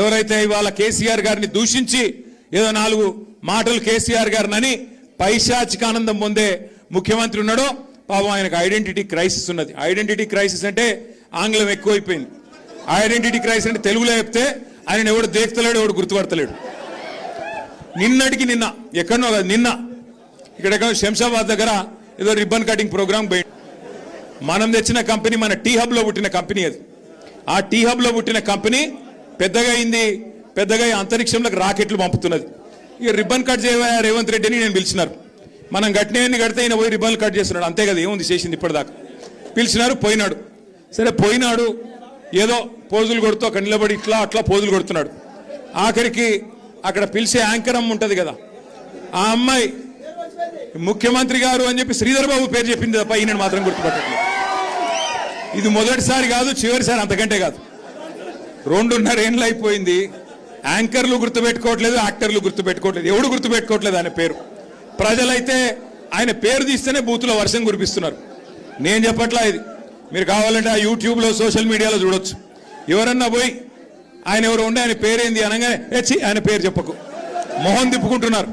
ఎవరైతే ఇవాళ కేసీఆర్ గారిని దూషించి ఏదో 4 మాటలు కేసీఆర్ గారిని పైశాచిక ఆనందం పొందే ముఖ్యమంత్రి ఉన్నాడో పాపం ఆయనకు ఐడెంటిటీ క్రైసిస్ ఉన్నది. ఐడెంటిటీ క్రైసిస్ అంటే ఆంగ్లం ఎక్కువైపోయింది. ఐడెంటిటీ క్రైసిస్ అంటే తెలుగులో చెప్తే ఆయన ఎవడు దేక్తలేడు, ఎవడు గుర్తుపడతలేడు. నిన్నటికి నిన్న ఎక్కడనో కదా, నిన్న ఇక్కడ శంషాబాద్ దగ్గర ఏదో రిబ్బన్ కటింగ్ ప్రోగ్రామ్ పోయి మనం తెచ్చిన కంపెనీ మన టీ హబ్లో పుట్టిన కంపెనీ అది. ఆ టీ హబ్లో పుట్టిన కంపెనీ పెద్దగా అయింది, పెద్దగా అంతరిక్షంలోకి రాకెట్లు పంపుతున్నది. ఇక రిబ్బన్ కట్ చేయవా రేవంత్ రెడ్డిని నేను పిలిచినారు. మనం గట్టినవన్నీ కడితే ఈయన పోయి రిబ్బన్లు కట్ చేస్తున్నాడు, అంతే కదా, ఏముంది చేసింది ఇప్పటిదాకా. పిలిచినారు, పోయినాడు. సరే పోయినాడు, ఏదో పోజులు కొడుతూ అక్కడ నిలబడి ఇట్లా అట్లా పోజులు కొడుతున్నాడు. ఆఖరికి అక్కడ పిలిచే యాంకర్ అమ్మ ఉంటుంది కదా, ఆ అమ్మాయి ముఖ్యమంత్రి గారు అని చెప్పి శ్రీధర్ బాబు పేరు చెప్పింది తప్ప ఈయన మాత్రం గుర్తుపట్టట్లేదు. ఇది మొదటిసారి కాదు, చివరిసారి అంతకంటే కాదు. 2.5 ఏళ్ళు అయిపోయింది. యాంకర్లు గుర్తుపెట్టుకోవట్లేదు, యాక్టర్లు గుర్తుపెట్టుకోవట్లేదు, ఎవడు గుర్తుపెట్టుకోవట్లేదు ఆయన పేరు. ప్రజలైతే ఆయన పేరు తీస్తేనే బూతుల వర్షం కురిపిస్తున్నారు. నేను చెప్పట్లా ఇది, మీరు కావాలంటే ఆ యూట్యూబ్లో సోషల్ మీడియాలో చూడొచ్చు. ఎవరన్నా పోయి ఆయన ఎవరు ఉండే ఆయన పేరేంది అనగానే ఆయన పేరు చెప్పకు, ముఖం తిప్పుకుంటున్నారు.